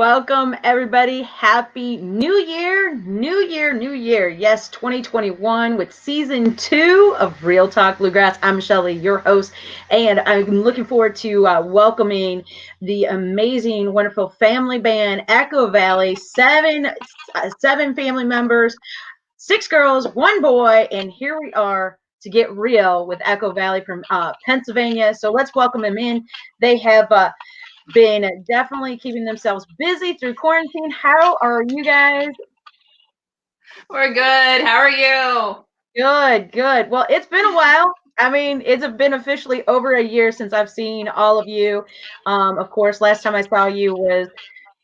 Welcome, everybody. Happy New Year. New Year, New Year. Yes, 2021 with season 2 of Real Talk Bluegrass. I'm Shelly, your host, and I'm looking forward to welcoming the amazing, wonderful family band, Echo Valley. Seven family members, 6 girls, 1 boy, and here we are to get real with Echo Valley from Pennsylvania. So let's welcome them in. They have been definitely keeping themselves busy through quarantine. How are you guys? We're good. How are you? Good. Well, it's been a while. I mean, it's been officially over a year since I've seen all of you. Of course, last time I saw you was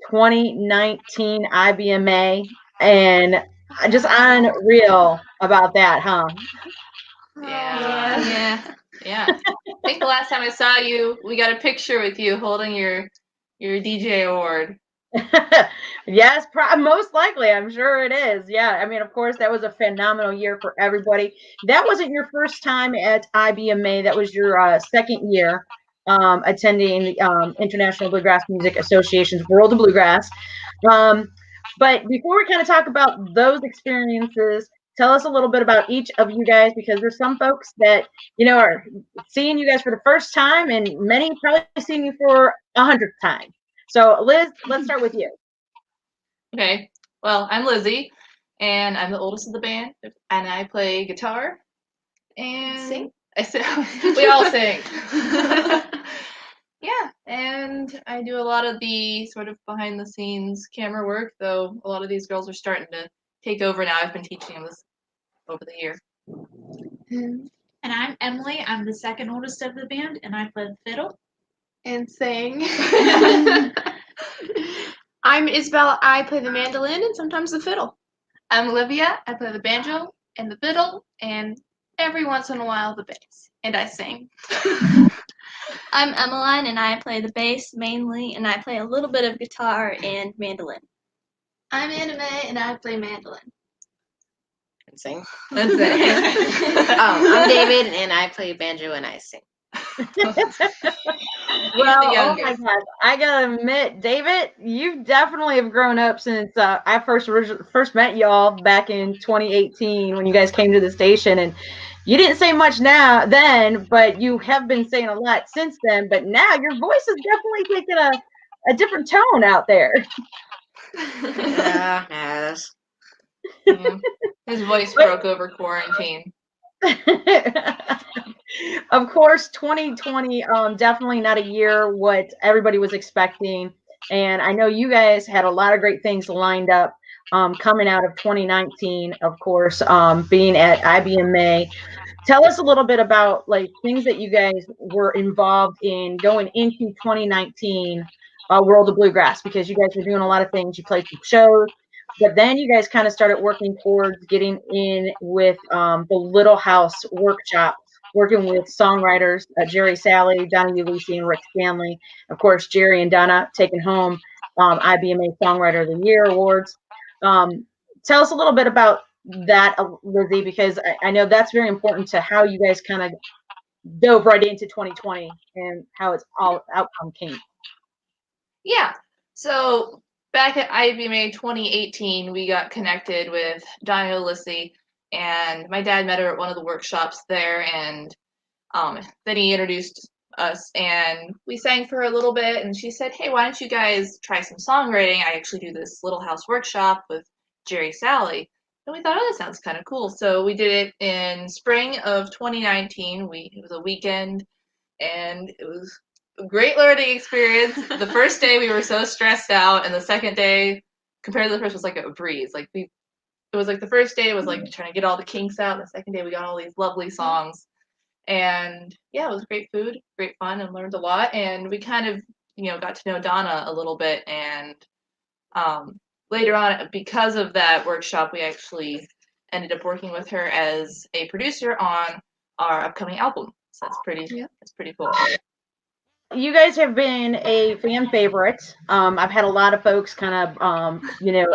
2019 IBMA, and just unreal about that, huh? Yeah. I think the last time I saw you, we got a picture with you holding your DJ award. Yes, most likely. I'm sure it is. Yeah. I mean, of course, that was a phenomenal year for everybody. That wasn't your first time at IBMA. That was your second year attending the International Bluegrass Music Association's World of Bluegrass. Um, but before we kind of talk about those experiences, tell us a little bit about each of you guys, because there's some folks that, are seeing you guys for the first time, and many probably seeing you for 100th time. So, Liz, let's start with you. Okay. Well, I'm Lizzie, and I'm the oldest of the band, and I play guitar and sing. We all sing. Yeah, and I do a lot of the sort of behind the scenes camera work, though a lot of these girls are starting to take over now. I've been teaching them this over the year. And I'm Emily. I'm the second oldest of the band, and I play the fiddle and sing. I'm Isabel. I play the mandolin and sometimes the fiddle. I'm Olivia. I play the banjo and the fiddle, and every once in a while the bass, and I sing. I'm Emmeline, and I play the bass mainly, and I play a little bit of guitar and mandolin. I'm Anna Mae, and I play mandolin. And sing. That's it. I'm David, and I play banjo and I sing. Well, oh my gosh, I gotta admit, David, you definitely have grown up since I first met y'all back in 2018 when you guys came to the station, and you didn't say much then, but you have been saying a lot since then. But now your voice is definitely taking a different tone out there. Yeah, yes. Yeah. His voice broke over quarantine. Of course, 2020, definitely not a year what everybody was expecting. And I know you guys had a lot of great things lined up coming out of 2019, of course, being at IBMA. Tell us a little bit about like things that you guys were involved in going into 2019 World of Bluegrass, because you guys were doing a lot of things. You played some shows, but then you guys kind of started working towards getting in with the Little House Workshop, working with songwriters Jerry Salley, Donna Ulisi, and Rick Stanley. Of course, Jerry and Donna taking home IBMA Songwriter of the Year awards. Tell us a little bit about that, Lizzie, because I know that's very important to how you guys kind of dove right into 2020 and how its all outcome came. Yeah. So back at IBMA 2018, we got connected with Donna Ulisi, and my dad met her at one of the workshops there, and then he introduced us, and we sang for a little bit, and she said, hey, why don't you guys try some songwriting? I actually do this Little House Workshop with Jerry Salley. And we thought, oh, that sounds kind of cool. So we did it in spring of 2019. It was a weekend, and it was a great learning experience. The first day we were so stressed out, and the second day, compared to the first, was like a breeze. It was like the first day was like trying to get all the kinks out. The second day we got all these lovely songs, and yeah, it was great food, great fun, and learned a lot. And we kind of got to know Donna a little bit, and later on, because of that workshop, we actually ended up working with her as a producer on our upcoming album. So that's pretty cool. You guys have been a fan favorite. I've had a lot of folks kind of,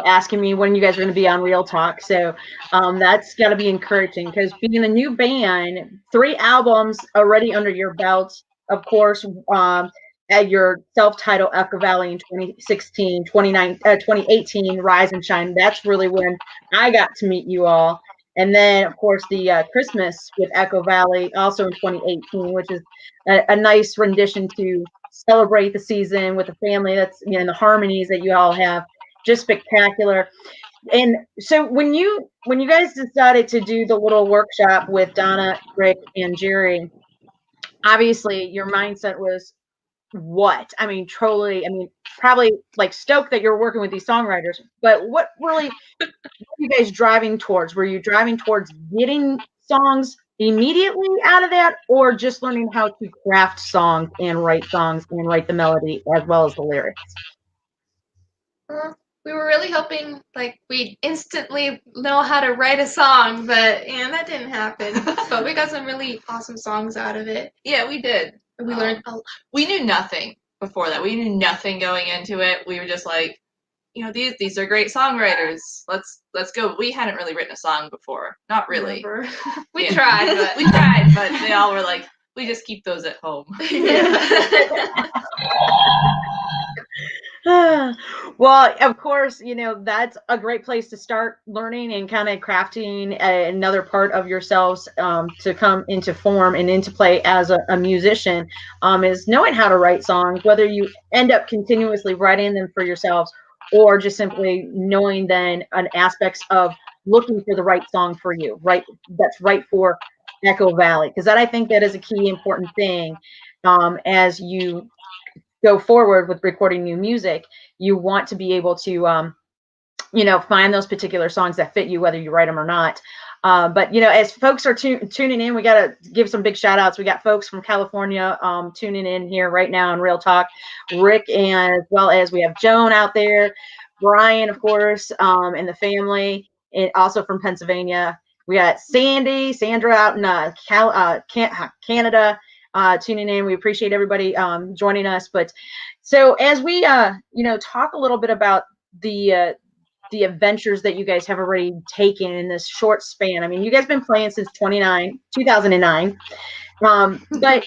asking me when you guys are going to be on Real Talk. So that's got to be encouraging, because being a new band, 3 albums already under your belt, of course, at your self-titled Echo Valley in 2016, 2018, Rise and Shine. That's really when I got to meet you all. And then, of course, the Christmas with Echo Valley, also in 2018, which is a nice rendition to celebrate the season with the family. That's, you know, and the harmonies that you all have, just spectacular. And so when you guys decided to do the little workshop with Donna, Rick, and Jerry, obviously your mindset was what? I mean, truly, I mean, probably like stoked that you're working with these songwriters, but what really were you guys driving towards? Were you driving towards getting songs immediately out of that, or just learning how to craft songs and write the melody as well as the lyrics? We were really hoping like we'd instantly know how to write a song, but that didn't happen. But we got some really awesome songs out of it. Yeah, we did. We learned a lot. We knew nothing before that. We knew nothing going into it. We were just like, you know, these are great songwriters. Let's go. We hadn't really written a song before. Not really. We tried, but We tried, but they all were like, we just keep those at home. Well, of course, you know, that's a great place to start learning and kind of crafting another part of yourselves to come into form and into play as a musician, is knowing how to write songs, whether you end up continuously writing them for yourselves or just simply knowing then an aspects of looking for the right song for you, right? That's right for Echo Valley, because that I think that is a key important thing as you go forward with recording new music. You want to be able to you know, find those particular songs that fit you, whether you write them or not. But you know, as folks are tuning in, we got to give some big shout outs. We got folks from California tuning in here right now in Real Talk, Rick, and as well as we have Joan out there, Brian, of course, and the family, and also from Pennsylvania. We got Sandra out in Canada, tuning in. We appreciate everybody joining us. But so as we you know, talk a little bit about the adventures that you guys have already taken in this short span. I mean, you guys been playing since 2009, but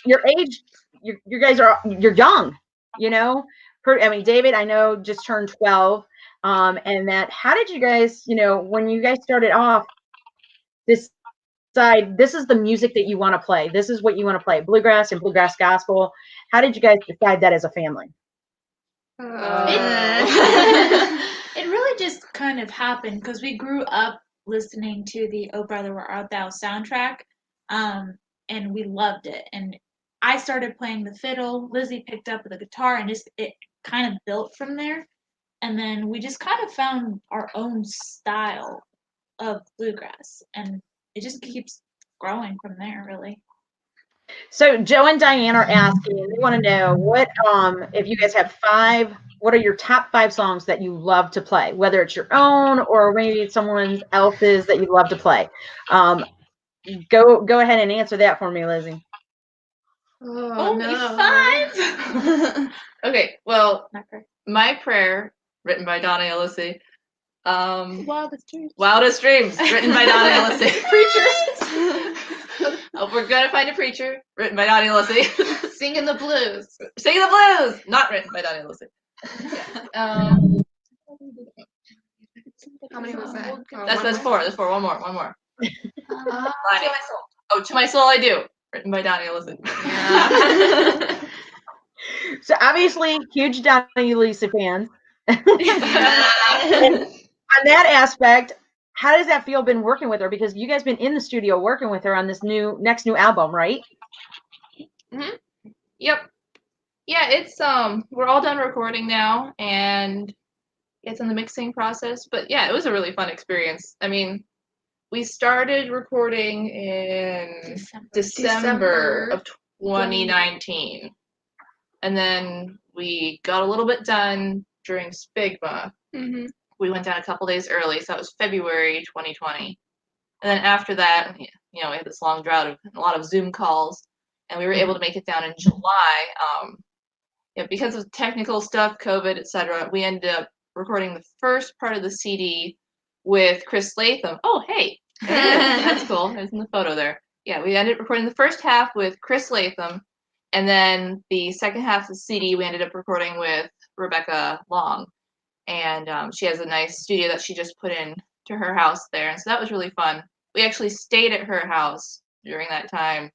your age, you guys you're young, you know. I mean, David, I know just turned 12, and that. How did you guys, you know, when you guys started off, decide this is the music that you want to play? This is what you want to play, bluegrass and bluegrass gospel. How did you guys decide that as a family? It really just kind of happened because we grew up listening to the Oh Brother Where Art Thou soundtrack, and we loved it. And I started playing the fiddle. Lizzie picked up the guitar, and just it kind of built from there. And then we just kind of found our own style of bluegrass, and it just keeps growing from there, really. So Joe and Diane are asking, they want to know what if you guys have what are your top 5 songs that you love to play, whether it's your own or maybe it's someone else's that you love to play. Go ahead and answer that for me, Lizzie. Only no. 5? Okay, well, My Prayer, written by Donna Ellisy. Wildest Dreams, written by Donna Ellisy. Preacher. Oh, we're gonna find a preacher, written by Donna Ellisy. Singing the blues. Singing the Blues, not written by Donna Ellisy. How many was that? That's 4. That's 4. One more. To My Soul. Oh, To My Soul I Do, written by Donna Ellisy. Yeah. So obviously, huge Donna Ellisy fans. On that aspect, how does that feel been working with her? Because you guys been in the studio working with her on this next new album, right? Mm-hmm. Yep. Yeah, it's we're all done recording now, and it's in the mixing process. But yeah, it was a really fun experience. I mean, we started recording in December of 2019, and then we got a little bit done during Spigma. Mm-hmm. We went down a couple days early, so that was February 2020. And then after that, you know, we had this long drought of a lot of Zoom calls, and we were able to make it down in July. Because of technical stuff, COVID, etc., we ended up recording the first part of the CD with Chris Latham. Oh, hey, that's cool. There's in the photo there. Yeah, we ended up recording the first half with Chris Latham, And then the second half of the CD, we ended up recording with Rebecca Long. And she has a nice studio that she just put in to her house there. And so that was really fun. We actually stayed at her house during that time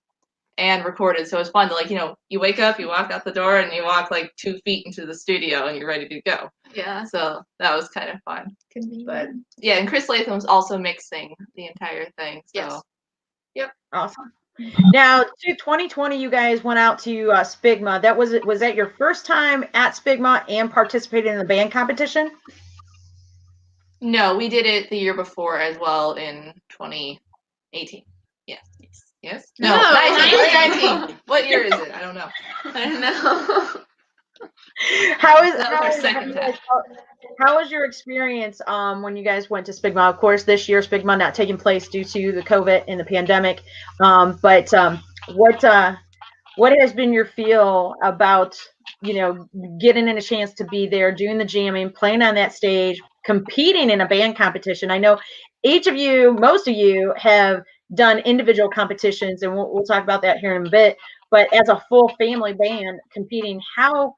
and recorded. So it was fun to, like, you know, you wake up, you walk out the door, and you walk like 2 feet into the studio and you're ready to go. Yeah. So that was kind of fun. Convenient. But yeah, and Chris Latham was also mixing the entire thing. So Yes. Awesome. Now, to 2020, you guys went out to Spigma. Was that your first time at Spigma and participated in the band competition? no, we did it the year before as well in 2018. Yes. Yes? No, No, 19. What year is it? I don't know. I don't know. How is That was our second time. How was your experience when you guys went to Spigma? Of course, this year Spigma not taking place due to the COVID and the pandemic. But what has been your feel about, you know, getting in a chance to be there, doing the jamming, playing on that stage, competing in a band competition? I know most of you have done individual competitions, and we'll talk about that here in a bit. But as a full family band competing, how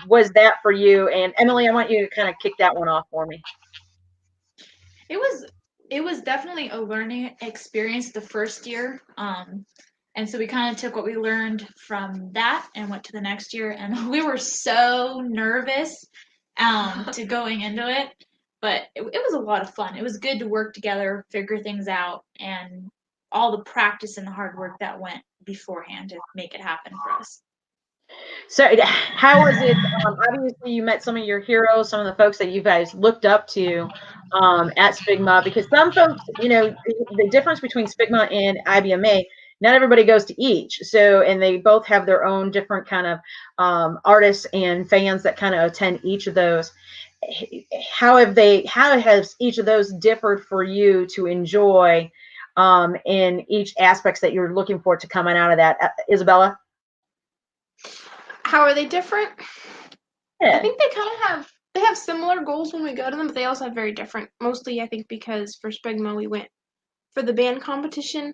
was that for you? And Emily, I want you to kind of kick that one off for me. It was definitely a learning experience the first year. And so we kind of took what we learned from that and went to the next year. And we were so nervous to going into it, but it was a lot of fun. It was good to work together, figure things out, and all the practice and the hard work that went beforehand to make it happen for us. So how was it? Obviously, you met some of your heroes, some of the folks that you guys looked up to at Spigma, because some folks, you know, the difference between Spigma and IBMA, not everybody goes to each. So, and they both have their own different kind of artists and fans that kind of attend each of those. How has each of those differed for you to enjoy in each aspects that you're looking for to coming out of that? Isabella? How are they different? Yeah. I think they have similar goals when we go to them, but they also have very different. Mostly, I think, because for Spigma we went for the band competition,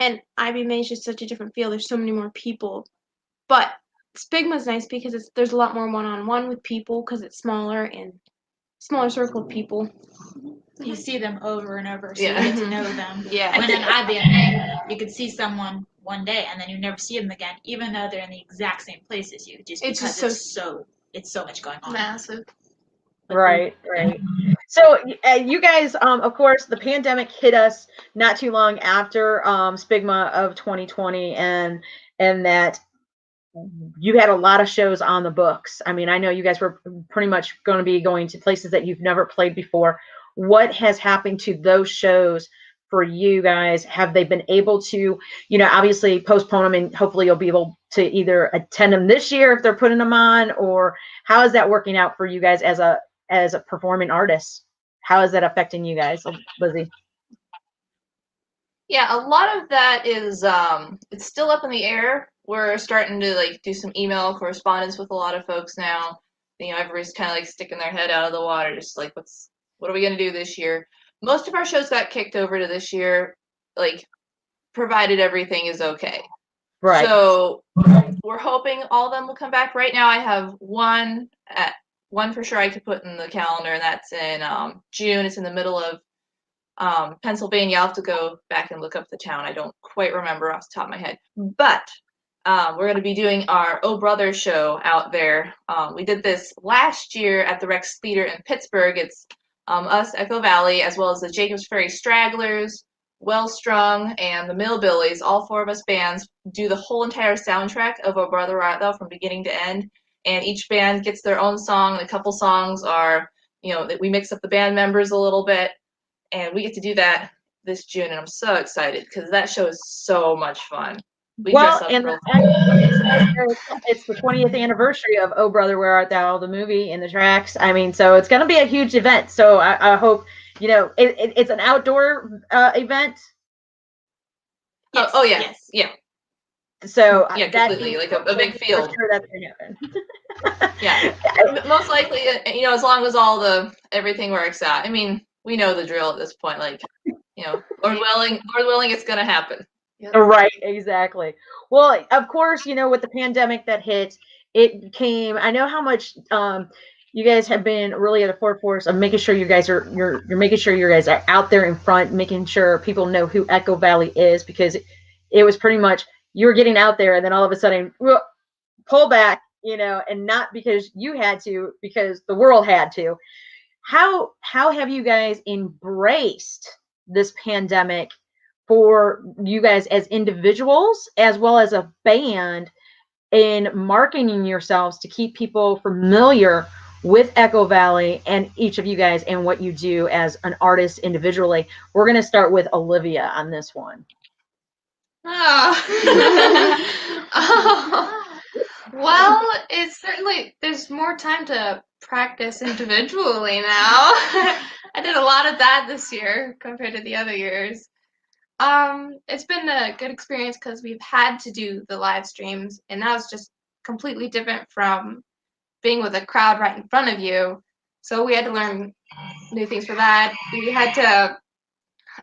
and IBMA is just such a different feel. There's so many more people, but Spigma's nice because there's a lot more one-on-one with people because it's smaller and smaller circle of people. You see them over and over, so Yeah. you get to know them. Yeah. When in IBMA, you could see someone one day and then you never see them again, even though they're in the exact same place as you, just It's because just it's so much going on. Massive. Right. So you guys, of course, the pandemic hit us not too long after Spigma of 2020, and that you had a lot of shows on the books. I mean, I know you guys were pretty much going to be going to places that you've never played before. What has happened to those shows for you guys? Have they been able to, you know, obviously postpone them, and hopefully you'll be able to either attend them this year if they're putting them on, or how is that working out for you guys as a performing artist? How is that affecting you guys, Lizzie? Yeah, a lot of that is it's still up in the air. We're starting to like do some email correspondence with a lot of folks now. You know, everybody's kind of like sticking their head out of the water, just like what are we gonna do this year? Most of our shows got kicked over to this year, like provided everything is okay. Right. So we're hoping all of them will come back. Right now, I have one for sure I could put in the calendar, and that's in June. It's in the middle of Pennsylvania. I'll have to go back and look up the town. I don't quite remember off the top of my head. But we're going to be doing our Oh Brother show out there. We did this last year at the Rex Theater in Pittsburgh. It's us, Echo Valley, as well as the Jacobs Ferry Stragglers, Well Strung, and the Millbillies. All four of us bands do the whole entire soundtrack of Oh Brother Art Thou from beginning to end. And each band gets their own song. And a couple songs are, you know, that we mix up the band members a little bit. And we get to do that this June, and I'm so excited because that show is so much fun. Well, and it's the 20th anniversary of Oh Brother Where Art Thou, the movie and the tracks. I mean, so it's going to be a huge event. So I hope, you know, it's an outdoor event. Yes. Oh yeah, yes. So yeah, completely, like a big field. For sure that's going to happen. Yeah, most likely, you know, as long as everything works out. I mean, we know the drill at this point. Like, you know, Lord willing, it's going to happen. Right, exactly. Well, of course, with the pandemic that hit, it came. I know how much you guys have been really at the forefront of making sure you guys are you're making sure you guys are out there in front, making sure people know who Echo Valley is, because it was pretty much you were getting out there, and then all of a sudden, well, pull back, and not because you had to, because the world had to. How have you guys embraced this pandemic for you guys as individuals as well as a band in marketing yourselves to keep people familiar with Echo Valley and each of you guys and what you do as an artist individually? We're going to start with Olivia on this one. Oh. Well, it's certainly, there's more time to practice individually now. I did a lot of that this year compared to the other years. It's been a good experience because we've had to do the live streams, and that was just completely different from being with a crowd right in front of you. So we had to learn new things for that. We had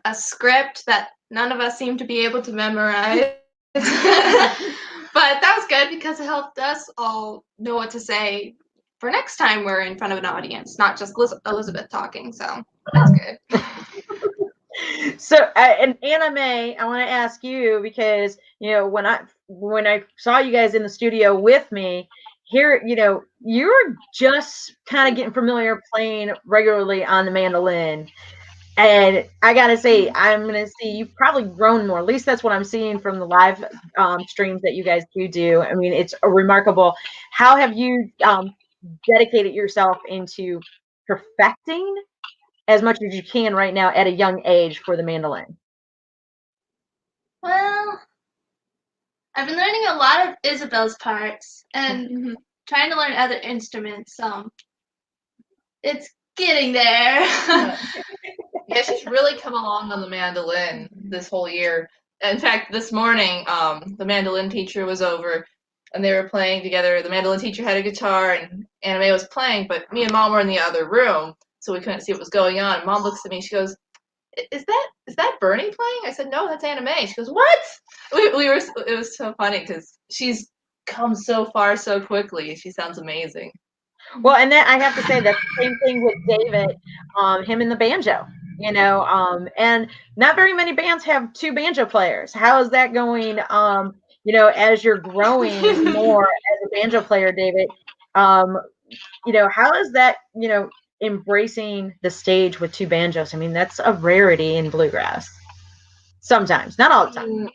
a script that none of us seemed to be able to memorize. But that was good because it helped us all know what to say for next time we're in front of an audience, not just Elizabeth talking. So that's good. So, and Anna May, I want to ask you, because when I saw you guys in the studio with me here, you're just kind of getting familiar playing regularly on the mandolin. And I gotta say, I'm gonna see you've probably grown more. At least that's what I'm seeing from the live streams that you guys do. I mean, it's remarkable. How have you dedicated yourself into perfecting as much as you can right now at a young age for the mandolin? Well, I've been learning a lot of Isabel's parts and trying to learn other instruments. It's getting there. Yeah, she's really come along on the mandolin this whole year. In fact, this morning, the mandolin teacher was over, and they were playing together. The mandolin teacher had a guitar, and Anna Mae was playing, but me and Mom were in the other room, so we couldn't see what was going on. And Mom looks at me, she goes, "Is that Bernie playing?" I said, "No, that's Anna Mae." She goes, "What?" We were. It was so funny because she's come so far so quickly. She sounds amazing. Well, and then I have to say that's the same thing with David, him and the banjo. And not very many bands have two banjo players. How is that going? As you're growing more as a banjo player, David, how is that? Embracing the stage with two banjos. I mean, that's a rarity in bluegrass. Sometimes, not all the time.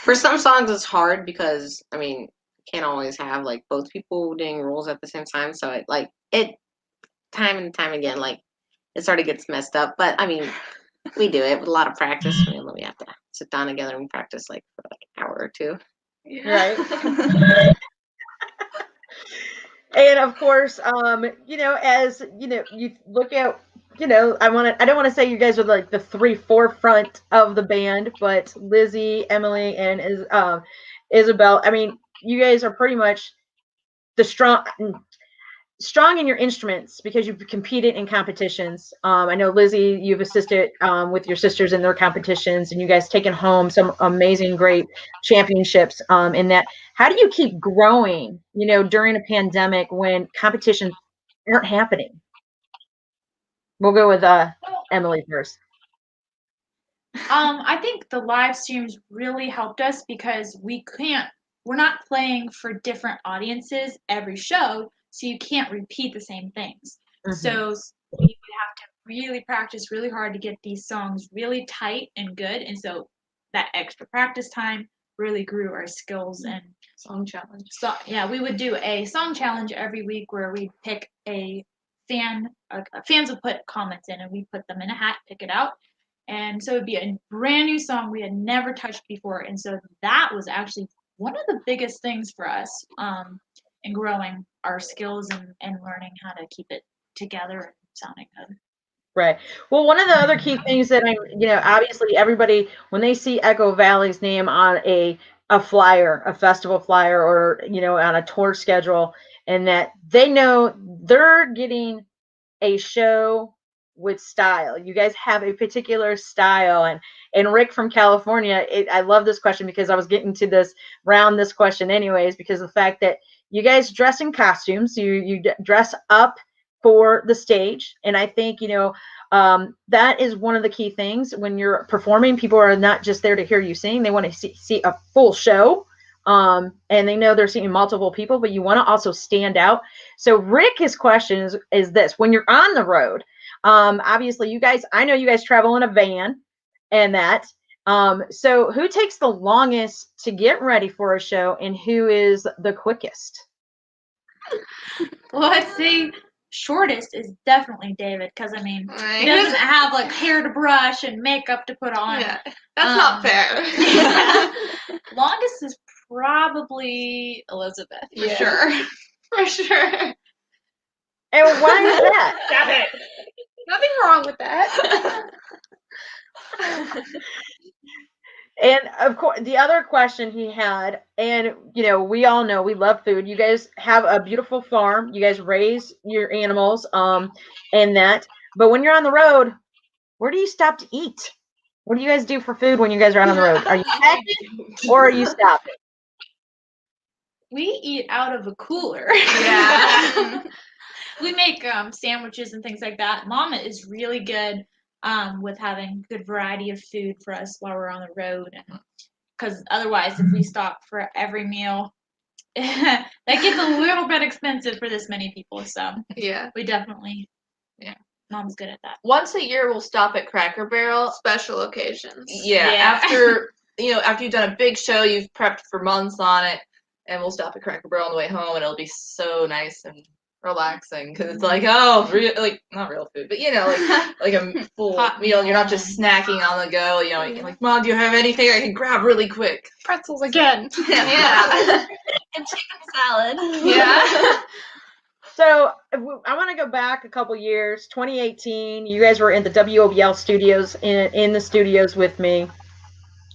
For some songs, it's hard because can't always have like both people doing roles at the same time. So it time and time again, it sort of gets messed up. But we do it with a lot of practice. We have to sit down together and practice for an hour or two. Yeah. Right. And of course, as you look at, I don't want to say you guys are like the three forefront of the band, but Lizzie, Emily, and Isabel. I mean, you guys are pretty much the strong in your instruments because you've competed in competitions. I know Lizzie, you've assisted with your sisters in their competitions, and you guys taken home some amazing, great championships in that. How do you keep growing, during a pandemic when competitions aren't happening? We'll go with Emily first. I think the live streams really helped us because we're not playing for different audiences every show, so you can't repeat the same things. Mm-hmm. So we would have to really practice really hard to get these songs really tight and good, and so that extra practice time really grew our skills. And song challenge. So yeah, we would do a song challenge every week where we'd pick a fan. Fans would put comments in, and we put them in a hat, pick it out. And so it'd be a brand new song we had never touched before. And so that was actually one of the biggest things for us in growing our skills and learning how to keep it together and sounding good. Right. Well, one of the other key things that obviously everybody, when they see Echo Valley's name on a flyer, a festival flyer, or, on a tour schedule, and that they know they're getting a show with style. You guys have a particular style, and Rick from California. I love this question because I was getting to this question anyways, because of the fact that you guys dress in costumes, you dress up for the stage, and I think that is one of the key things when you're performing. People are not just there to hear you sing; they want to see a full show. And they know they're seeing multiple people, but you want to also stand out. So Rick, his question is this: when you're on the road, obviously I know you guys travel in a van and that. So who takes the longest to get ready for a show, and who is the quickest? Well, I'd say shortest is definitely David, because he doesn't have like hair to brush and makeup to put on. Yeah, that's not fair. Longest is probably Elizabeth, for Yeah. sure. For sure. And why is that? Stop it. Nothing wrong with that. And of course, the other question he had, and we all know we love food. You guys have a beautiful farm. You guys raise your animals, and that. But when you're on the road, where do you stop to eat? What do you guys do for food when you guys are out on the road? Are you packing or are you stopping? We eat out of a cooler. Yeah. We make sandwiches and things like that. Mama is really good with having good variety of food for us while we're on the road, because otherwise, if we stop for every meal, that gets a little bit expensive for this many people. So Yeah. we definitely, Yeah. Mom's good at that. Once a year, we'll stop at Cracker Barrel. Special occasions. Yeah. After you've done a big show, you've prepped for months on it, and we'll stop at Cracker Barrel on the way home, and it'll be so nice and relaxing, because it's like, not real food, but like a full Hot meal, and you're not meal. just snacking on the go. Like, Mom, do you have anything I can grab really quick? Pretzels again. Yeah. And chicken salad. Yeah. So I want to go back a couple years, 2018. You guys were in the WOBL studios, in the studios with me.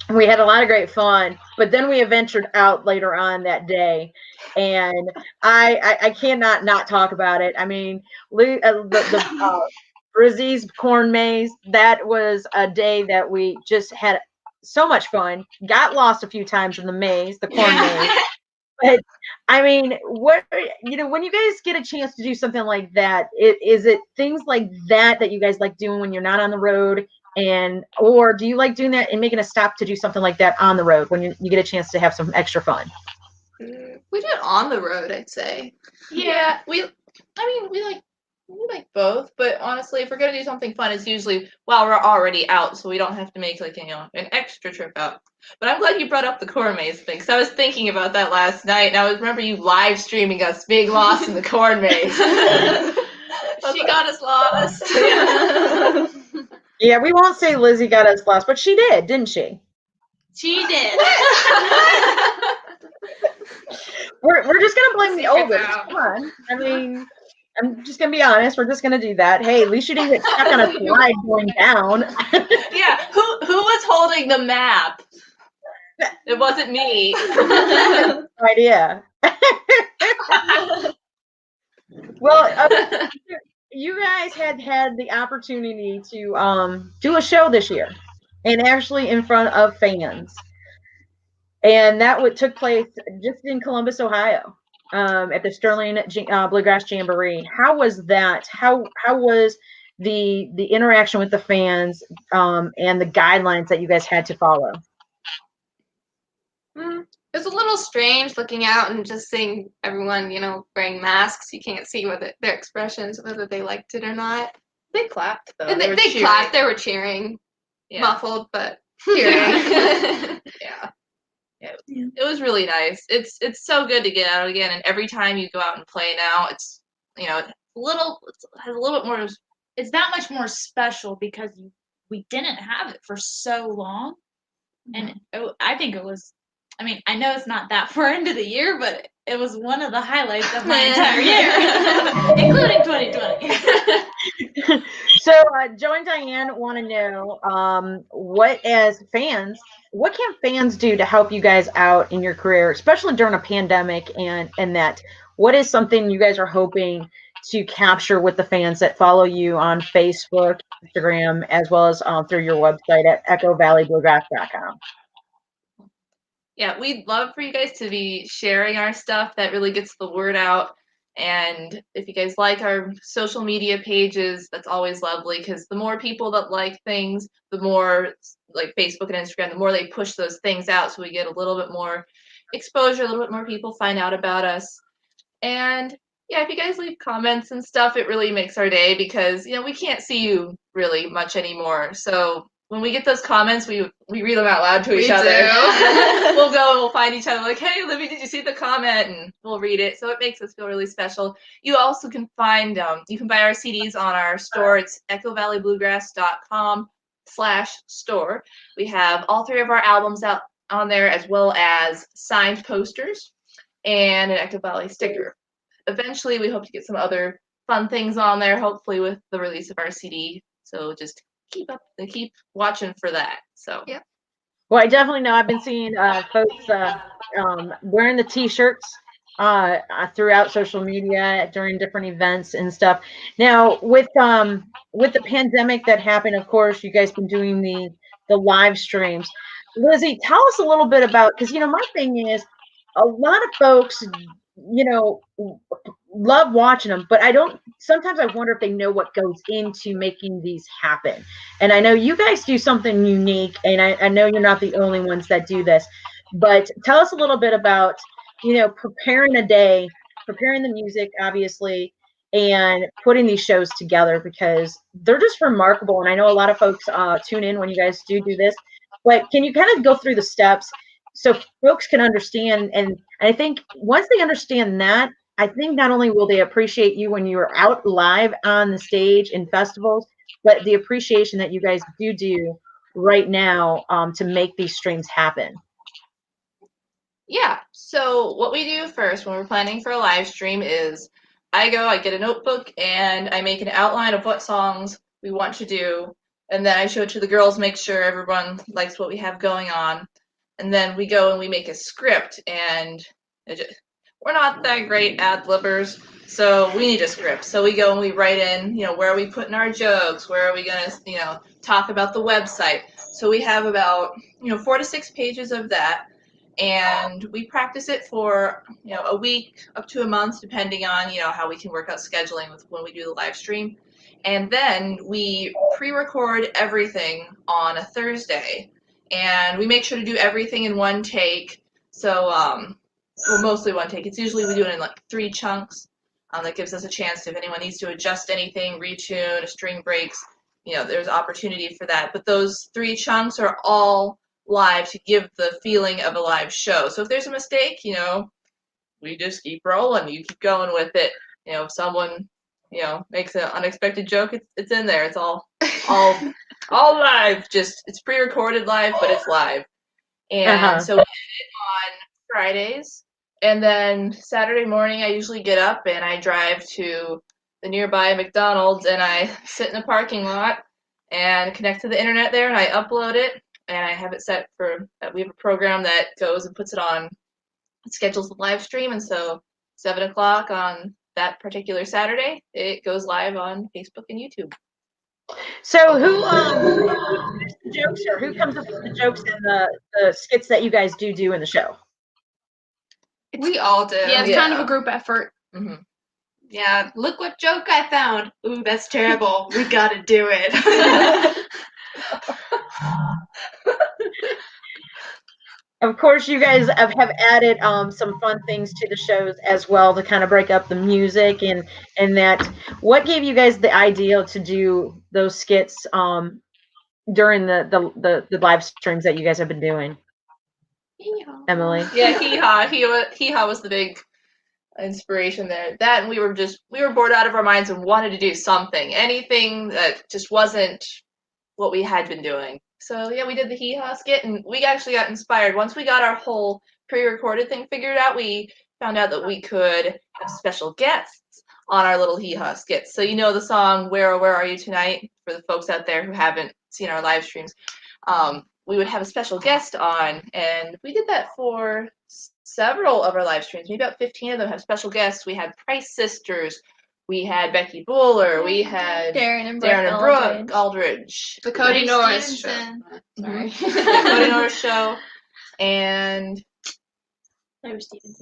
We had a lot of great fun, but then we ventured out later on that day, and I cannot not talk about it. I mean, the Brizzy's corn maze, that was a day that we just had so much fun. Got lost a few times in the maze, the corn maze. But I mean, when you guys get a chance to do something like that, is it things like that you guys like doing when you're not on the road? Or do you like doing that and making a stop to do something like that on the road when you get a chance to have some extra fun? We do it on the road, I'd say. Yeah, we like both, but honestly, if we're gonna do something fun, it's usually while we're already out, so we don't have to make an extra trip out. But I'm glad you brought up the corn maze thing, because I was thinking about that last night, and I remember you live streaming us being lost in the corn maze. She got us lost. Yeah, we won't say Lizzie got us lost, but she did, didn't she? She did. We're just gonna blame the oldest. Come on. I mean, I'm just gonna be honest. We're just gonna do that. Hey, at least you didn't get stuck on a slide going down. Yeah, who was holding the map? It wasn't me. No idea. Well, you guys had the opportunity to do a show this year, and actually in front of fans, and that took place just in Columbus, Ohio, at the Sterling Bluegrass Jamboree. How was that? How was the interaction with the fans, and the guidelines that you guys had to follow? It was a little strange looking out and just seeing everyone, wearing masks. You can't see their expressions, whether they liked it or not. They clapped though. And they clapped. They were cheering, muffled, but cheering. Yeah. It was really nice. It's so good to get out again, and every time you go out and play now, it's has a little bit more. It's that much more special because we didn't have it for so long, and I think it was. I mean, I know it's not that far into the year, but it was one of the highlights of my entire year, including 2020. So, Joe and Diane want to know, what can fans do to help you guys out in your career, especially during a pandemic, and that what is something you guys are hoping to capture with the fans that follow you on Facebook, Instagram, as well as through your website at EchoValleyBluegrass.com? Yeah, we'd love for you guys to be sharing our stuff. That really gets the word out. And if you guys like our social media pages, that's always lovely, because the more people that like things, the more, like Facebook and Instagram, the more they push those things out, so we get a little bit more exposure, a little bit more people find out about us. And yeah, if you guys leave comments and stuff, it really makes our day, because we can't see you really much anymore. So when we get those comments, we read them out loud to each other. We'll go and we'll find each other like, hey, Libby, did you see the comment? And we'll read it. So it makes us feel really special. You also can find, you can buy our CDs on our store. It's EchoValleyBluegrass.com/store. We have all 3 of our albums out on there, as well as signed posters and an Echo Valley sticker. Eventually, we hope to get some other fun things on there, hopefully with the release of our CD. So just keep watching for that. So yeah. Well, I definitely know. I've been seeing folks wearing the T-shirts throughout social media during different events and stuff. Now, with the pandemic that happened, of course, you guys been doing the live streams. Lizzie, tell us a little bit about, because my thing is, a lot of folks, love watching them, but sometimes I wonder if they know what goes into making these happen. And I know you guys do something unique, and I know you're not the only ones that do this, but tell us a little bit about, preparing a day, preparing the music, obviously, and putting these shows together, because they're just remarkable. And I know a lot of folks tune in when you guys do this, but can you kind of go through the steps so folks can understand? And I think once they understand that, I think not only will they appreciate you when you're out live on the stage in festivals, but the appreciation that you guys do right now to make these streams happen. yeah, so what we do first when we're planning for a live stream is I get a notebook, and I make an outline of what songs we want to do, and then I show it to the girls, make sure everyone likes what we have going on. And then we go and we make a script, and we're not that great ad-libbers, so we need a script. So we go and we write in, where are we putting our jokes? Where are we going to, talk about the website? So we have about, 4 to 6 pages of that, and we practice it for, a week up to a month, depending on, how we can work out scheduling with when we do the live stream. And then we pre-record everything on a Thursday, and we make sure to do everything in one take. So, well, mostly one take. It's usually we do it in like 3 chunks. That gives us a chance if anyone needs to adjust anything, retune, a string breaks, there's opportunity for that. But those 3 chunks are all live to give the feeling of a live show. So if there's a mistake, we just keep rolling. You keep going with it. If someone, makes an unexpected joke, it's in there. It's all live. Just it's pre-recorded live, but it's live. And so we edit on Fridays, and then Saturday morning I usually get up and I drive to the nearby McDonald's, and I sit in the parking lot and connect to the internet there, and I upload it, and I have it set for, we have a program that goes and puts it on, it schedules the live stream, and so 7 o'clock on that particular Saturday, it goes live on Facebook and YouTube. So who the jokes, or who comes up with the jokes and the skits that you guys do in the show? We all do. Yeah, it's kind of a group effort. Mm-hmm. Yeah, look what joke I found. Ooh, that's terrible. We gotta do it. Of course, you guys have added some fun things to the shows as well to kind of break up the music and that. What gave you guys the idea to do those skits during the live streams that you guys have been doing? Emily? Yeah, Hee Haw was the big inspiration there. That, and we were bored out of our minds and wanted to do something, anything that just wasn't what we had been doing. So yeah, we did the Hee Haw skit, and we actually got inspired. Once we got our whole pre-recorded thing figured out, we found out that we could have special guests on our little Hee Haw skits. So the song Where Are You Tonight, for the folks out there who haven't seen our live streams, we would have a special guest on, and we did that for several of our live streams. Maybe about 15 of them have special guests. We had Price Sisters, We had Becky Buller. We had Darren and Brooke Aldridge. The Cody Ray Norris show. Stevenson. Sorry. The Cody Norris show. And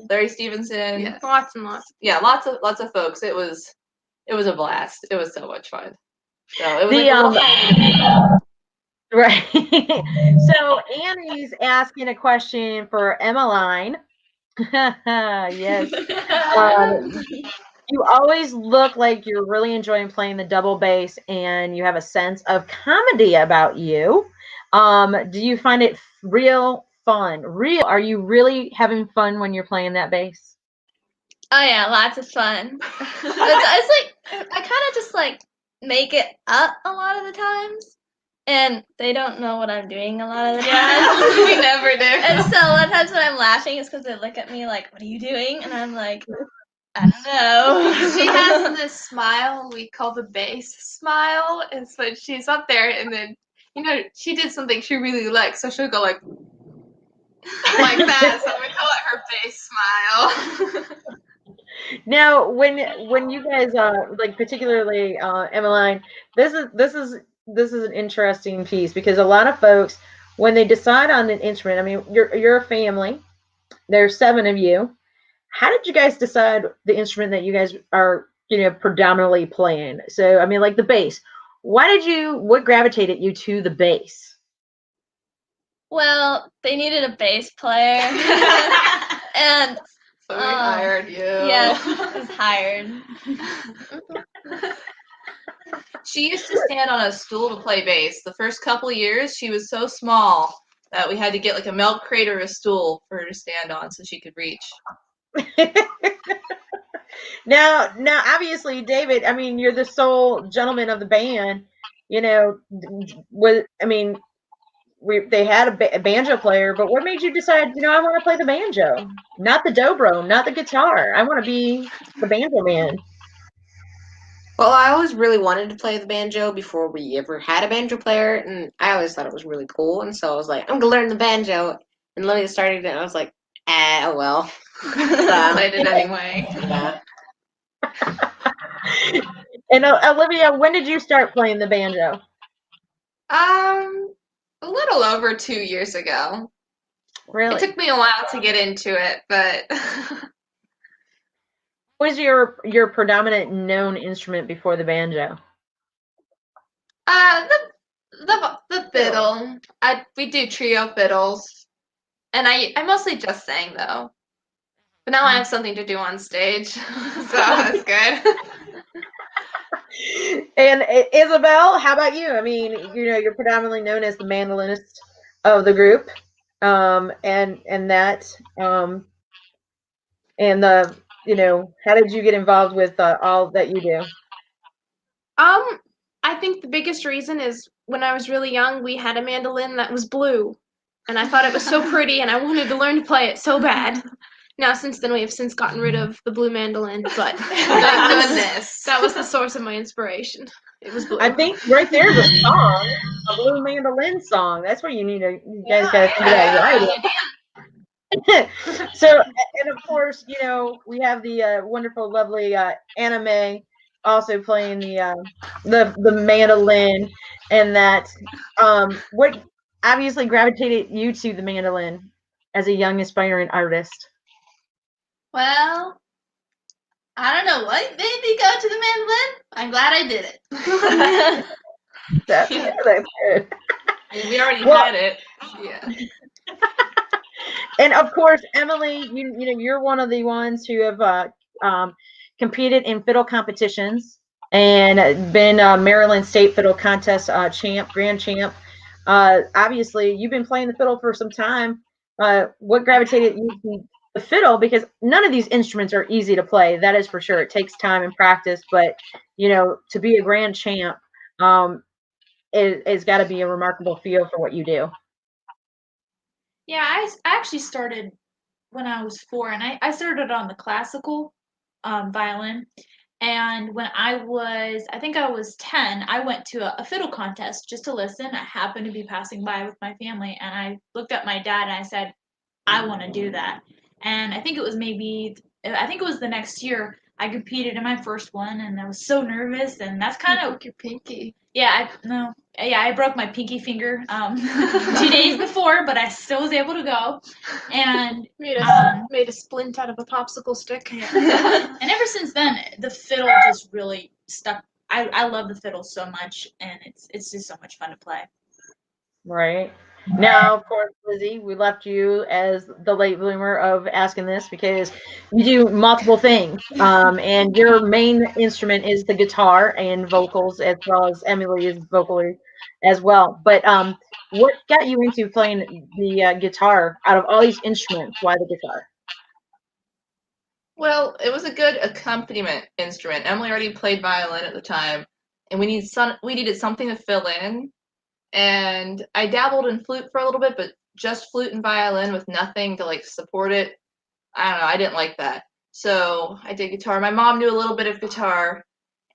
Larry Stevenson. Yeah, lots and lots. Yeah, lots of folks. It was a blast. It was so much fun. So it was right. So Annie's asking a question for Emmeline. Yes. You always look like you're really enjoying playing the double bass, and you have a sense of comedy about you. Do you find it real fun? Are you really having fun when you're playing that bass? Oh yeah, lots of fun. it's like I kind of just like make it up a lot of the times, and they don't know what I'm doing a lot of the times. We never do. And so a lot of times when I'm laughing, it's because they look at me like, "What are you doing?" And I'm like, "I don't know." She has this smile we call the bass smile. And so she's up there, and then she did something she really likes, so she'll go like that. So we call it her bass smile. Now, when you guys like, particularly Emmeline, this is an interesting piece, because a lot of folks, when they decide on an instrument, I mean, you're a family. There's 7 of you. How did you guys decide the instrument that you guys are predominantly playing? So I mean, like the bass. What gravitated you to the bass? Well, they needed a bass player, and So we hired you. yes, I was hired. She used to stand on a stool to play bass. The first couple of years, she was so small that we had to get like a milk crate or a stool for her to stand on so she could reach. Now, obviously, David, I mean, you're the sole gentleman of the band. They had a banjo player, but what made you decide, I want to play the banjo, not the dobro, not the guitar. I want to be the banjo man. Well, I always really wanted to play the banjo before we ever had a banjo player, and I always thought it was really cool, and so I was like, I'm going to learn the banjo. And Lily started it, and I was like, oh well. Played it anyway. Yeah. And Olivia, when did you start playing the banjo? A little over 2 years ago. Really? It took me a while to get into it, but What was your predominant known instrument before the banjo? the fiddle. We do trio fiddles, and I mostly just sang though. But now I have something to do on stage, so that's good. And Isabel, how about you? I mean, you're predominantly known as the mandolinist of the group, and how did you get involved with all that you do? I think the biggest reason is when I was really young, we had a mandolin that was blue, and I thought it was so pretty, and I wanted to learn to play it so bad. Now, since then, we have since gotten rid of the blue mandolin, but that was the source of my inspiration. It was blue. I think right there's a song, a blue mandolin song. That's where you guys got to think about writing. So, and of course, we have the wonderful, lovely Anime also playing the mandolin, and that what obviously gravitated you to the mandolin as a young aspiring artist? Well, I don't know what made me go to the mandolin. I'm glad I did it. That's good. We already had it. Yeah. And of course, Emily, you're one of the ones who have competed in fiddle competitions and been Maryland State Fiddle Contest grand champ. Obviously, you've been playing the fiddle for some time. What gravitated you to the fiddle? Because none of these instruments are easy to play. That is for sure. It takes time and practice. But to be a grand champ, it's got to be a remarkable feel for what you do. Yeah, I actually started when I was 4, and I started on the classical violin. And when I think I was 10, I went to a fiddle contest just to listen. I happened to be passing by with my family, and I looked at my dad and I said, I want to do that. And I think it was the next year I competed in my first one, and I was so nervous, and that's kind of your pinky. I broke my pinky finger 2 days before, but I still was able to go, and Made a splint out of a popsicle stick. and ever since then, the fiddle just really stuck. I love the fiddle so much, and it's just so much fun to play. Right. Now, of course, Lizzie, we left you as the late bloomer of asking this because you do multiple things. And your main instrument is the guitar and vocals, as well as Emily's vocally as well. But what got you into playing the guitar out of all these instruments? Why the guitar? Well, it was a good accompaniment instrument. Emily already played violin at the time, and we needed something to fill in. And I dabbled in flute for a little bit, but just flute and violin with nothing to like support it. I don't know. I didn't like that. So I did guitar. My mom knew a little bit of guitar,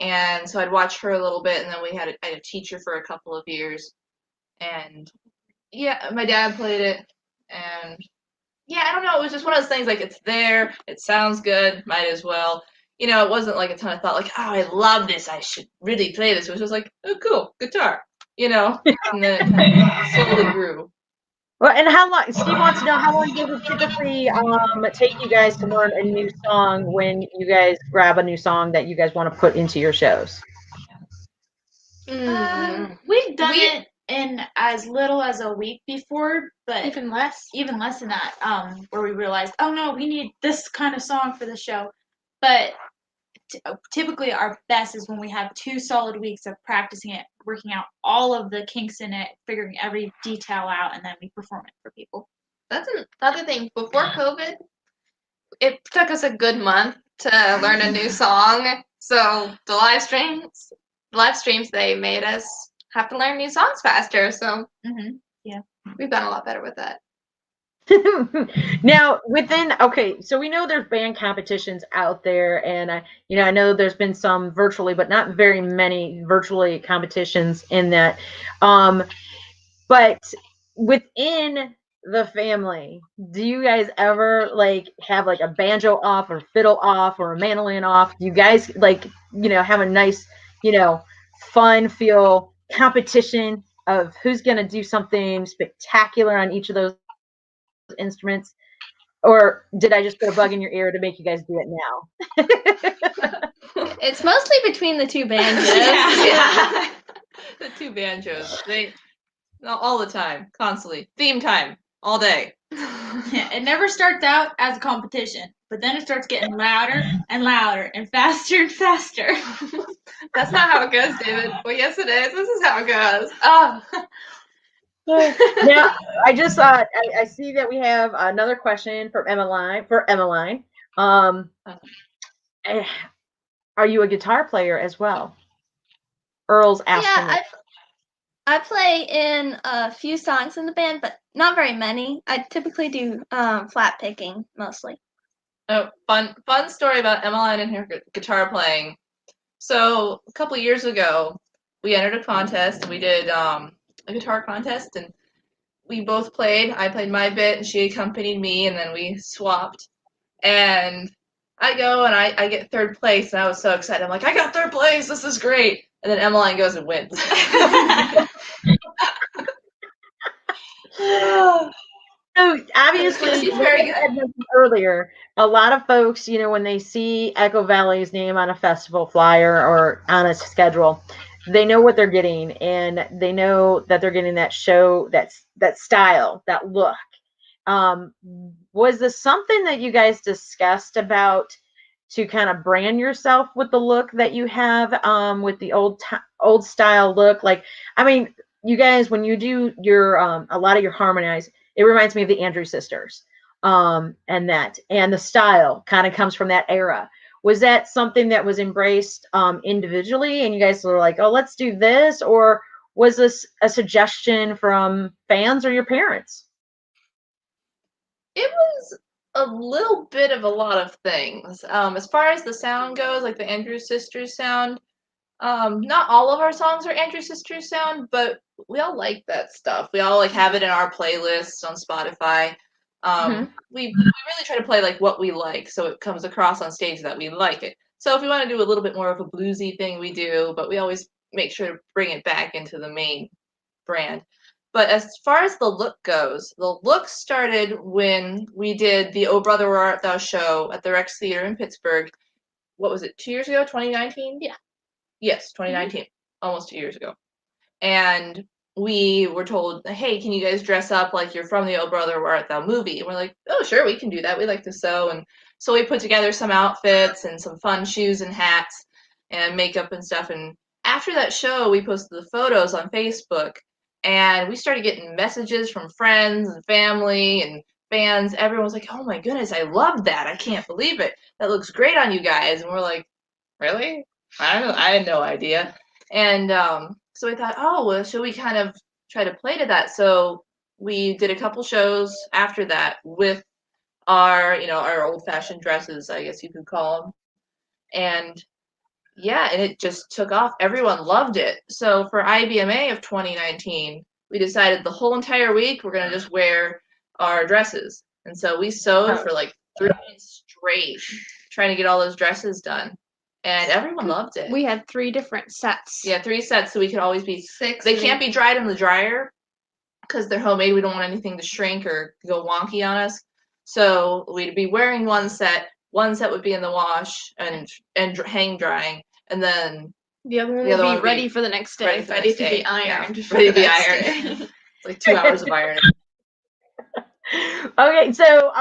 and so I'd watch her a little bit, and then I had a teacher for a couple of years. And yeah, my dad played it, and yeah, I don't know. It was just one of those things like it's there, it sounds good, might as well. You know, it wasn't like a ton of thought, like, oh, I love this, I should really play this. It was just like, oh, cool, guitar, you know? And then it kind of slowly grew. Well, and how long? Steve wants to know how long does it typically take you guys to learn a new song when you guys grab a new song that you guys want to put into your shows? We've done it in as little as a week before, but Even less. than that, where we realized, oh no, we need this kind of song for the show. But typically our best is when we have 2 solid weeks of practicing it, working out all of the kinks in it, figuring every detail out, and then we perform it for people. That's another thing. Before COVID, it took us a good month to learn a new song. So the live streams, they made us have to learn new songs faster. So we've done a lot better with that. Now, so we know there's band competitions out there, and I know there's been some virtually, but not very many virtually competitions in that. But within the family, do you guys ever like have like a banjo off or fiddle off or a mandolin off? Do you guys like, have a nice, fun feel competition of who's going to do something spectacular on each of those instruments? Or did I just put a bug in your ear to make you guys do it now? It's mostly between the 2 banjos. Yeah. The 2 banjos. They all the time, constantly. Theme time, all day. Yeah, it never starts out as a competition, but then it starts getting louder and louder and faster and faster. That's not how it goes, David. Well, yes, it is. This is how it goes. Oh. Now, I see that we have another question from Emmeline. Are you a guitar player as well? Earl's asking. Yeah, I play in a few songs in the band, but not very many. I typically do flat picking mostly. Oh, fun story about Emmeline and her guitar playing. So a couple of years ago, we entered a contest. We did a guitar contest, and we both played. I played my bit, and she accompanied me, and then we swapped. And I go, and I get 3rd place, and I was so excited. I'm like, I got 3rd place. This is great. And then Emmeline goes and wins. So obviously, She's very good. Earlier, a lot of folks, when they see Echo Valley's name on a festival flyer or on a schedule, they know what they're getting, and they know that they're getting that show, that style, that look. Was this something that you guys discussed about to kind of brand yourself with the look that you have, with the old style look? Like, I mean, you guys, when you do your a lot of your harmonize, it reminds me of the Andrews Sisters, and the style kind of comes from that era. Was that something that was embraced individually, and you guys were like, oh, let's do this? Or was this a suggestion from fans or your parents? It was a little bit of a lot of things. As far as the sound goes, like the Andrews Sisters sound, not all of our songs are Andrews Sisters sound, but we all like that stuff. We all like have it in our playlists on Spotify. We really try to play like what we like, so it comes across on stage that we like it. So if we want to do a little bit more of a bluesy thing, we do, but we always make sure to bring it back into the main brand. But as far as the look goes, the look started when we did the Oh Brother Where Art Thou show at the Rex Theater in Pittsburgh. What was it, 2 years ago, 2019? Yeah. Yes, 2019, almost 2 years ago. And we were told, hey, can you guys dress up like you're from the Oh Brother Where Art Thou movie? And we're like, oh, sure, we can do that. We like to sew. And so we put together some outfits and some fun shoes and hats and makeup and stuff. And after that show, we posted the photos on Facebook. And we started getting messages from friends and family and fans. Everyone was like, oh my goodness, I love that. I can't believe it. That looks great on you guys. And we're like, really? I don't know. I had no idea. And so we thought, oh, well, should we kind of try to play to that? So we did a couple shows after that with our, our old-fashioned dresses, I guess you could call them. And yeah, and it just took off. Everyone loved it. So for IBMA of 2019, we decided the whole entire week we're going to just wear our dresses. And so we sewed for like 3 days straight, trying to get all those dresses done. And everyone loved it. We had 3 different sets. Yeah, 3 sets, so we could always be 6. They can't be dried in the dryer because they're homemade. We don't want anything to shrink or go wonky on us. So we'd be wearing one set would be in the wash and hang drying, and then The other one The other would one be would ready be for the next day. ready for the Ready next to day. be ironed. Yeah. for Ready to the be next ironed. day. It's like 2 hours of ironing. Okay, so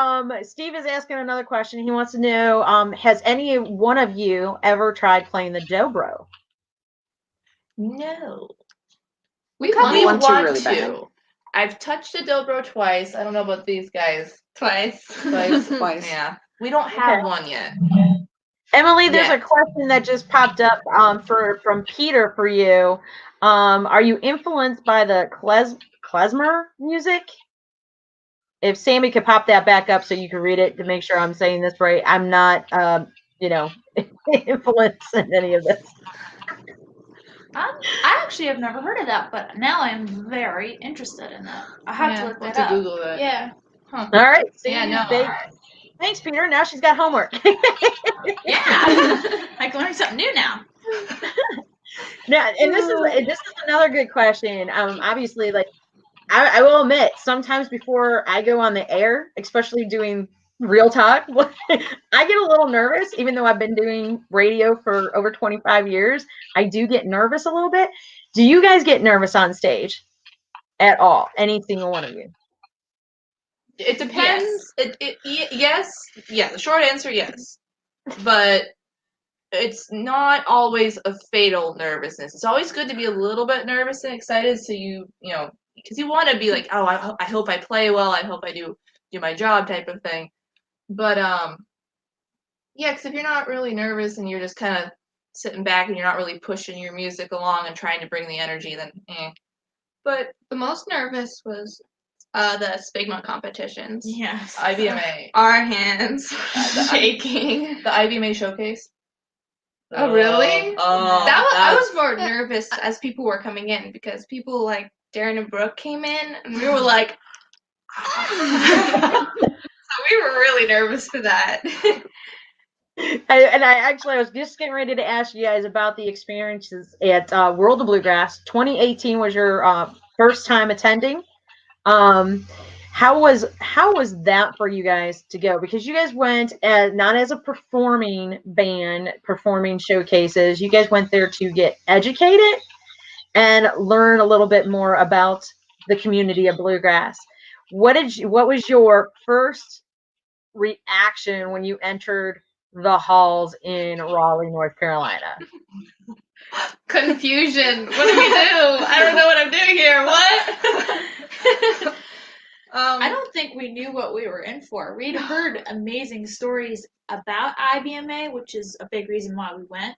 Steve is asking another question. He wants to know, has any one of you ever tried playing the dobro? No. We We want to want really bad. to. I've touched a dobro twice. I don't know about these guys. Twice. Twice. Yeah. We don't have Okay. one yet. Emily, there's Yeah. a question that just popped up from Peter for you. Are you influenced by the klezmer music? If Sammy could pop that back up so you can read it to make sure I'm saying this right. I'm not, influenced in any of this. I actually have never heard of that, but now I'm very interested in that. I have to look we'll that have to up. Google that. Yeah. All right. See, Yeah, no. Thanks, Peter. Now she's got homework. Yeah, I can learn something new now. Now, and this is another good question. Obviously, like I will admit, sometimes before I go on the air, especially doing real talk, I get a little nervous. Even though I've been doing radio for over 25 years, I do get nervous a little bit. Do you guys get nervous on stage at all? Any single one of you? It depends. Yes. Yeah, the short answer, yes. But it's not always a fatal nervousness. It's always good to be a little bit nervous and excited, so because you want to be like, oh, I hope I play well. I hope I do my job type of thing. But yeah, because if you're not really nervous and you're just kind of sitting back and you're not really pushing your music along and trying to bring the energy, then But The most nervous was the Spigma competitions. Yes. IBMA, Our hands the shaking. the IBMA showcase. Oh, really? Oh, I was more nervous as people were coming in because people like Darren and Brooke came in and we were like, so we were really nervous for that. I was just getting ready to ask you guys about the experiences at World of Bluegrass. 2018 was your first time attending. How was that for you guys to go? Because you guys went not as a performing band, performing showcases. You guys went there to get educated and learn a little bit more about the community of bluegrass. What was your first reaction when you entered the halls in Raleigh, North Carolina? Confusion. What do we do? I don't know what I'm doing here. What? I don't think we knew what we were in for. We'd heard amazing stories about IBMA, which is a big reason why we went.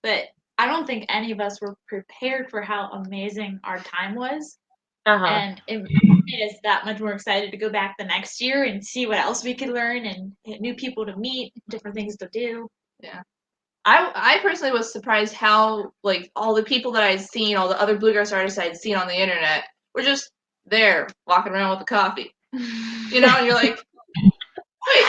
But I don't think any of us were prepared for how amazing our time was. And it made us that much more excited to go back the next year and see what else we could learn and new people to meet, different things to do. Yeah. I personally was surprised how, like, all the people that I'd seen, all the other bluegrass artists I'd seen on the internet were just there walking around with a coffee. And you're like, wait,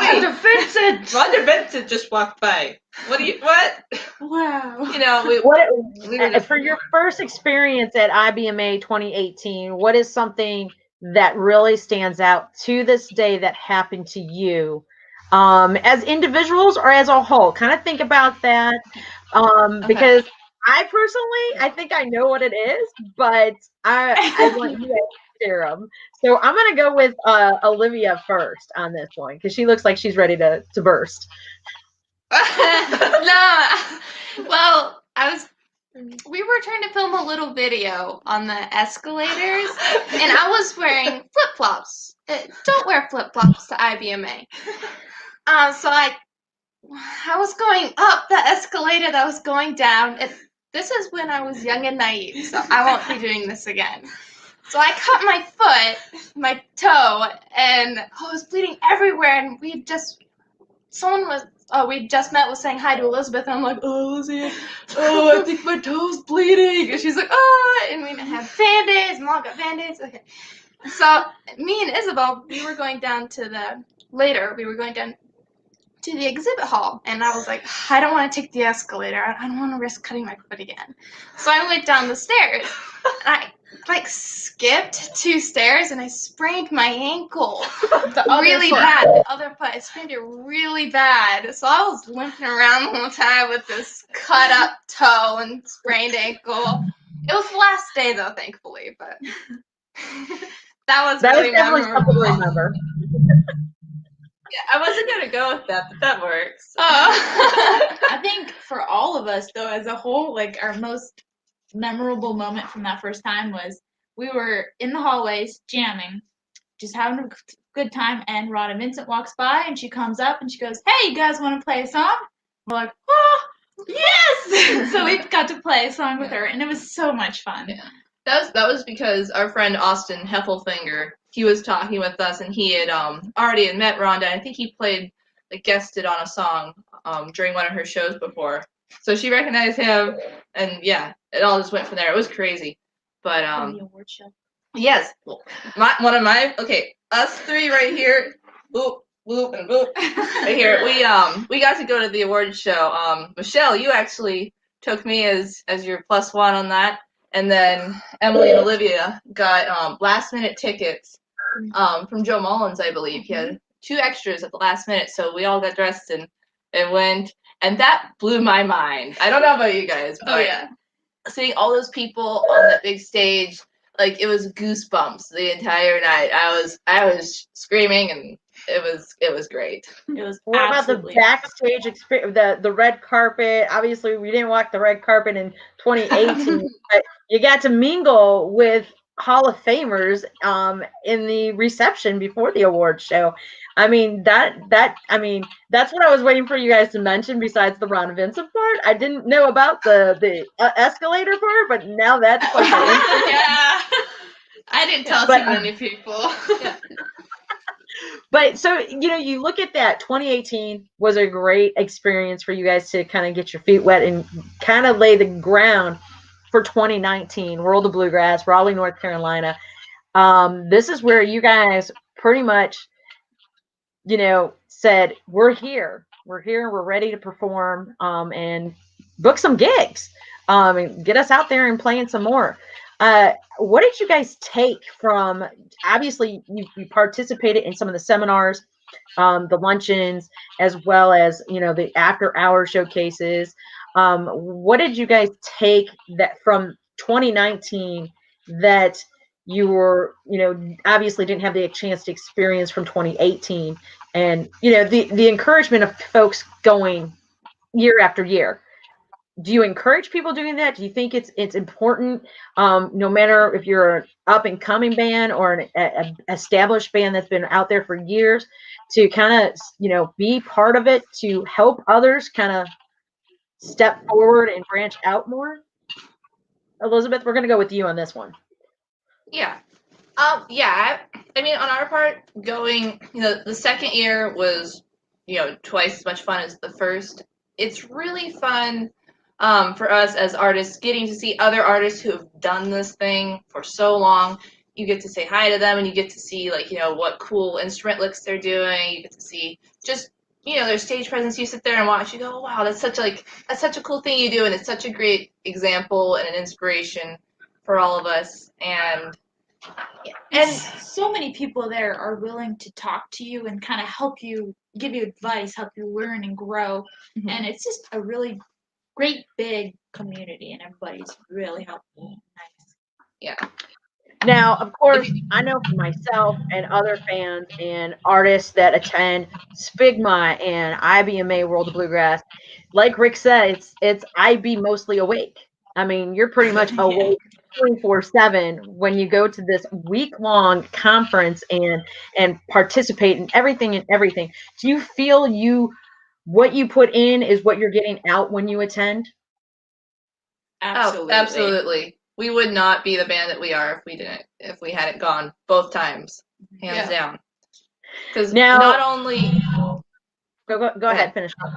Rhonda Vincent! Rhonda Vincent just walked by. What? Wow. You know, we were just, For your first experience at IBMA 2018, what is something that really stands out to this day that happened to you, as individuals or as a whole? Kind of think about that, because I think I know what it is, but I want you guys to share them. So I'm gonna go with Olivia first on this one because she looks like she's ready to burst. No. Well, we were trying to film a little video on the escalators, and I was wearing flip-flops. Don't wear flip-flops to IBMA. So I was going up the escalator that was going down. This is when I was young and naive, so I won't be doing this again. So I cut my foot, my toe, and I was bleeding everywhere, and we just met was saying hi to Elizabeth, and I'm like, oh, Lizzie, I think my toe's bleeding. And she's like, oh, and we have Band-Aids, Mom got Band-Aids. Okay. So me and Isabel, we were going down to the exhibit hall, and I was like, I don't want to take the escalator. I don't want to risk cutting my foot again. So I went down the stairs, and I skipped 2 stairs, and I sprained my ankle really bad. The other foot, I sprained it really bad. So I was limping around the whole time with this cut up toe and sprained ankle. It was the last day though, thankfully, but that was really definitely something to memorable. remember. I wasn't gonna go with that, but that works. I think for all of us, though, as a whole, like our most memorable moment from that first time was we were in the hallways jamming, just having a good time, and Rhonda Vincent walks by and she comes up and she goes, "Hey, you guys want to play a song?" We're like, "Oh, yes!" So we got to play a song with her, and it was so much fun. Yeah. That was because our friend Austin Heffelfinger, he was talking with us, and he had already met Rhonda. I think he guested on a song during one of her shows before. So she recognized him, and yeah, it all just went from there. It was crazy. But The award show. yes, us 3 right here, boop, boop, and boop, right here. We got to go to the award show. Michelle, you actually took me as your +1 on that. And then Emily and Olivia got last minute tickets from Joe Mullins, I believe. He had 2 extras at the last minute, so we all got dressed and went. And that blew my mind. I don't know about you guys, but seeing all those people on that big stage, like it was goosebumps the entire night. I was screaming, and it was great. It was What about the backstage experience, the red carpet? Obviously, we didn't walk the red carpet in 2018, but you got to mingle with Hall of Famers in the reception before the award show. I mean, that's what I was waiting for you guys to mention besides the Ron Vincent part. I didn't know about the escalator part, but now that's like Yeah. I didn't tell too many people. But so, you look at that, 2018 was a great experience for you guys to kind of get your feet wet and kind of lay the ground for 2019, World of Bluegrass, Raleigh, North Carolina. This is where you guys pretty much, said, we're here, we're ready to perform, and book some gigs, and get us out there and playing some more. What did you guys take from, obviously you participated in some of the seminars, the luncheons, as well as, the after hour showcases. What did you guys take that from 2019 that you were, obviously didn't have the chance to experience from 2018, and, the encouragement of folks going year after year? Do you encourage people doing that? Do you think it's important, no matter if you're an up and coming band or an established band that's been out there for years, to kind of, be part of it, to help others kind of step forward and branch out more? Elizabeth, we're going to go with you on this one. Yeah. Yeah. I mean, on our part, going, the second year was, twice as much fun as the first. It's really fun for us as artists, getting to see other artists who have done this thing for so long, you get to say hi to them and you get to see like, what cool instrument licks they're doing. You get to see just, their stage presence. You sit there and watch, you go, wow, that's such a cool thing you do, and it's such a great example and an inspiration for all of us. And so many people there are willing to talk to you and kind of help you, give you advice, help you learn and grow. Mhm. And it's just a really great big community, and everybody's really helpful. Nice. Yeah. Now, of course, I know for myself and other fans and artists that attend Spigma and IBMA World of Bluegrass, like Rick said, it's IB mostly awake. I mean, you're pretty much awake 24/7 when you go to this week-long conference and participate in everything and everything. Do you feel what you put in is what you're getting out when you attend? Absolutely. Oh, absolutely. We would not be the band that we are if we hadn't gone both times, hands down. Because Now, not only go ahead, finish up.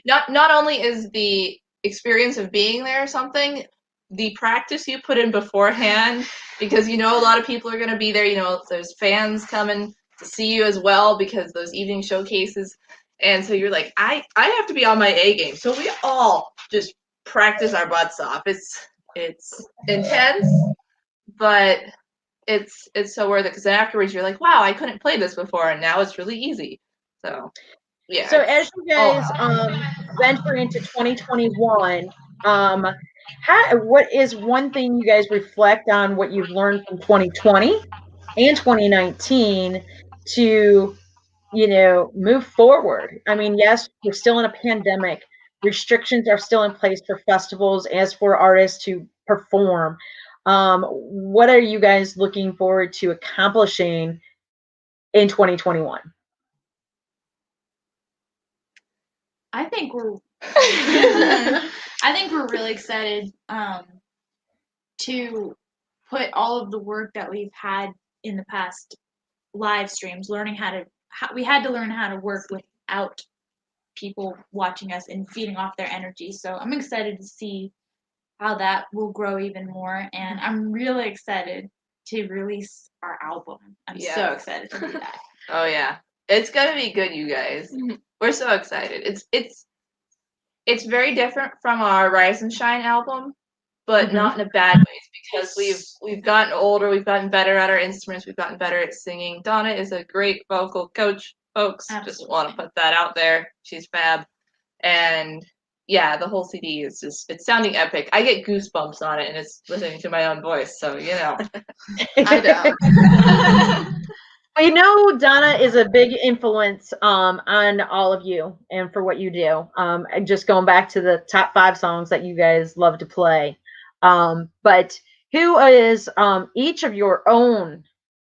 not only is the experience of being there something, the practice you put in beforehand, because a lot of people are going to be there. There's fans coming to see you as well because those evening showcases, and so you're like, I have to be on my A game. So we all just practice our butts off. It's intense, but it's so worth it, because then afterwards you're like, wow, I couldn't play this before, and now it's really easy. So yeah. So as you guys venture into 2021, what is one thing you guys reflect on what you've learned from 2020 and 2019 to move forward? I mean, yes, we're still in a pandemic. Restrictions are still in place for festivals as for artists to perform. What are you guys looking forward to accomplishing in 2021? I think we're really excited to put all of the work that we've had in the past live streams, we had to learn how to work without people watching us and feeding off their energy. So I'm excited to see how that will grow even more, and I'm really excited to release our album. I'm so excited to do that. Oh yeah, it's gonna be good, you guys. We're so excited. It's very different from our Rise and Shine album, but not in a bad way. It's because we've gotten older, we've gotten better at our instruments, we've gotten better at singing. Donna is a great vocal coach, folks. Absolutely. Just want to put that out there. She's fab, and yeah, the whole CD is it's sounding epic. I get goosebumps on it, and it's listening to my own voice. So I know. I know Donna is a big influence on all of you and for what you do. And just going back to the top 5 songs that you guys love to play. But who is each of your own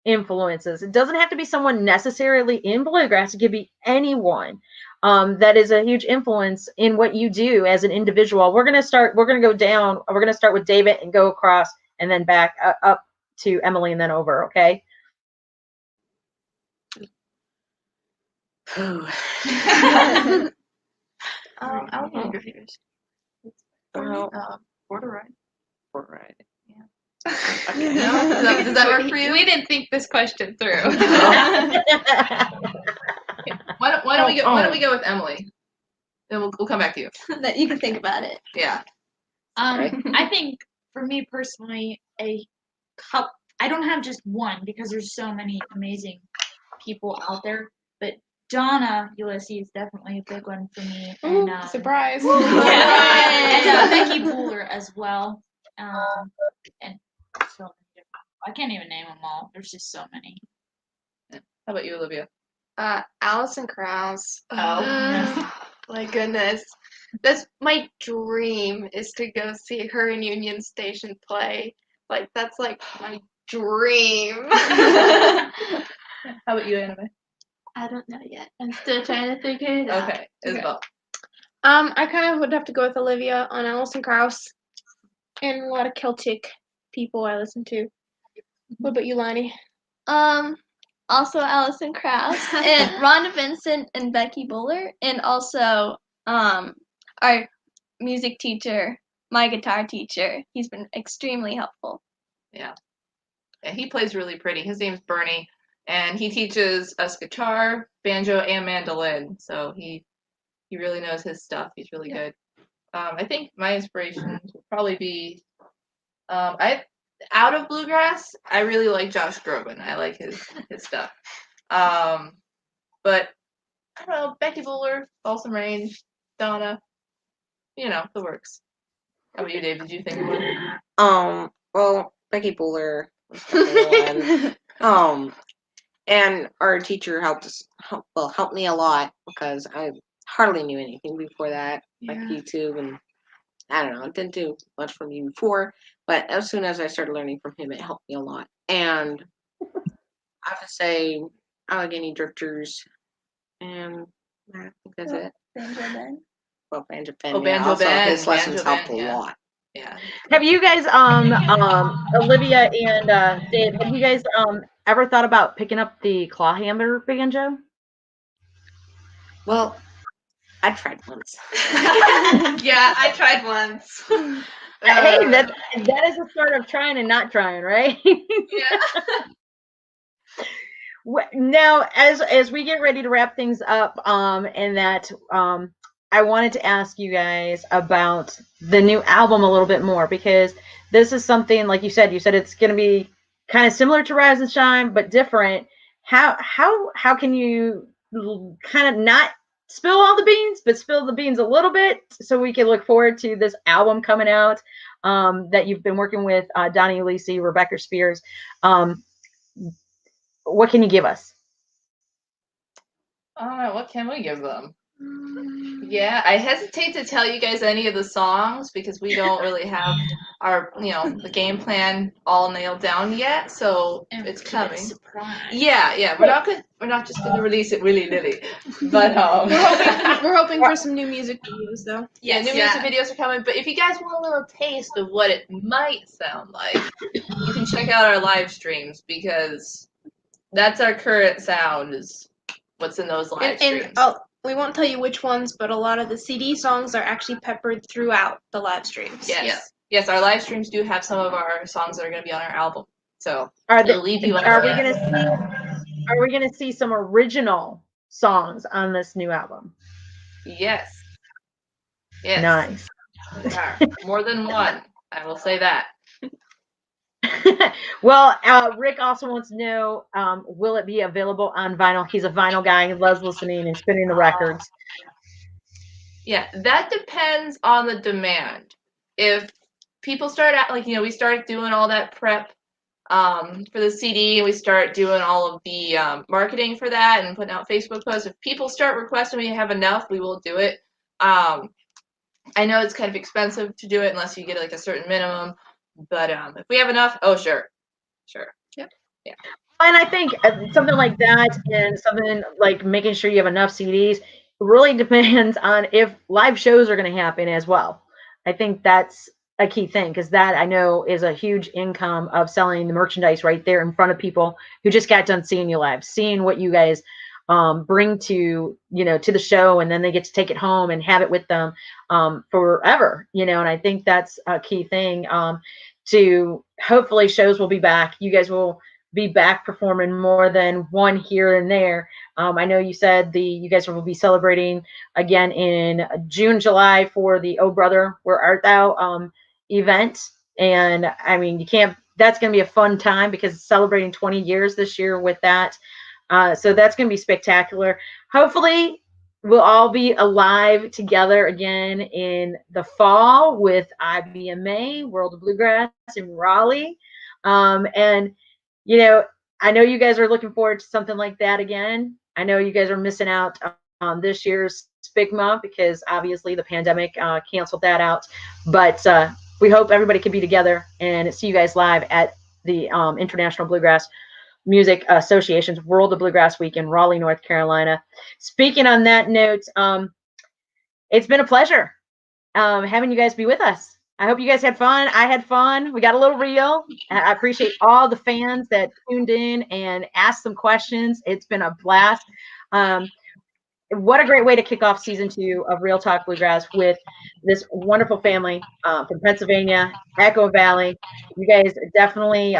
influences? It doesn't have to be someone necessarily in bluegrass. It could be anyone that is a huge influence in what you do as an individual. We're gonna go down. We're gonna start with David and go across, and then back up to Emily, and then over. Okay. I will be your fingers. Border Ride. Border Ride. Yeah. Okay. Does that work for you? We didn't think this question through. Why don't we go with Emily? Then we'll come back to you. That you can think about it. Yeah. I think for me personally, I don't have just one because there's so many amazing people out there, but Donna Ulysses is definitely a big one for me. Ooh, surprise! And Becky Buller as well. And so many different. I can't even name them all. There's just so many. How about you, Olivia? Alison Krauss. Oh, my goodness. That's my dream, is to go see her in Union Station play. Like, that's like my dream. How about you, Annabelle? I don't know yet. I'm still trying to figure it out. Okay, Isabel. I kind of would have to go with Olivia on Alison Krauss, and a lot of Celtic people I listen to. What about you, Lonnie? Also Alison Krauss and Rhonda Vincent and Becky Buller, and also our music teacher, my guitar teacher. He's been extremely helpful. Yeah. And he plays really pretty. His name's Bernie, and he teaches us guitar, banjo, and mandolin. So he really knows his stuff. He's really good. I think my inspirations would probably be I out of bluegrass. I really like Josh Groban. I like his stuff. But I don't know, Becky Buller, Balsam Range, Donna, the works. How about you, Dave? Did you think of one? Well, Becky Buller was definitely one. And our teacher helped me a lot because I hardly knew anything before that, like YouTube, and I don't know, it didn't do much for me before, but as soon as I started learning from him, it helped me a lot. And I have to say, Allegheny Drifters, and I think that's it. Banjo Ben. Well, Banjo Ben, Oh, Banjo Ben. his lessons Banjo helped Ben, a lot. Yeah. Have you guys, Olivia and Dave, have you guys ever thought about picking up the clawhammer banjo? Well, I tried once. Yeah, I tried once. Hey, that is the start of trying and not trying, right? Yeah. Now, as we get ready to wrap things up, and that I wanted to ask you guys about the new album a little bit more, because this is something, like you said it's going to be kind of similar to Rise and Shine, but different. How can you kind of not spill all the beans, but spill the beans a little bit so we can look forward to this album coming out that you've been working with Donnie Ulisi, Rebecca Spears. What can you give us? What can we give them? Yeah, I hesitate to tell you guys any of the songs because we don't really have our, the game plan all nailed down yet. So it's coming. Surprise. Yeah. We're not just gonna release it willy-nilly, but We're hoping for some new music videos though. yeah, new music videos are coming. But if you guys want a little taste of what it might sound like, you can check out our live streams because that's our current sound is what's in those live streams. And we won't tell you which ones, but a lot of the CD songs are actually peppered throughout the live streams. Yes, our live streams do have some of our songs that are going to be on our album. So Are we going to see some original songs on this new album? Yes. Nice. More than one. I will say that. Well, Rick also wants to know, will it be available on vinyl? He's a vinyl guy. He loves listening and spinning the records. Yeah, that depends on the demand. If people start out, we start doing all that prep for the CD, and we start doing all of the marketing for that and putting out Facebook posts. If people start requesting we have enough, we will do it. I know it's kind of expensive to do it unless you get a certain minimum. But if we have enough, sure. Yep. Yeah. And I think something like that and something like making sure you have enough CDs really depends on if live shows are going to happen as well. I think that's a key thing because that I know is a huge income of selling the merchandise right there in front of people who just got done seeing you live, seeing what you guys bring to the show, and then they get to take it home and have it with them forever, and I think that's a key thing. To hopefully shows will be back. You guys will be back performing more than one here and there. I know you said you guys will be celebrating again in June, July for the Oh Brother, Where Art Thou event. And I mean, that's going to be a fun time because it's celebrating 20 years this year with that. So that's going to be spectacular. Hopefully we'll all be alive together again in the fall with IBMA, World of Bluegrass in Raleigh. And, I know you guys are looking forward to something like that again. I know you guys are missing out on this year's SPIGMA because obviously the pandemic canceled that out. But we hope everybody can be together and see you guys live at the International Bluegrass Music Association's World of Bluegrass Week in Raleigh, North Carolina. Speaking on that note, it's been a pleasure having you guys be with us. I hope you guys had fun. I had fun. We got a little real. I appreciate all the fans that tuned in and asked some questions. It's been a blast. What a great way to kick off season 2 of Real Talk Bluegrass with this wonderful family from Pennsylvania, Echo Valley. You guys definitely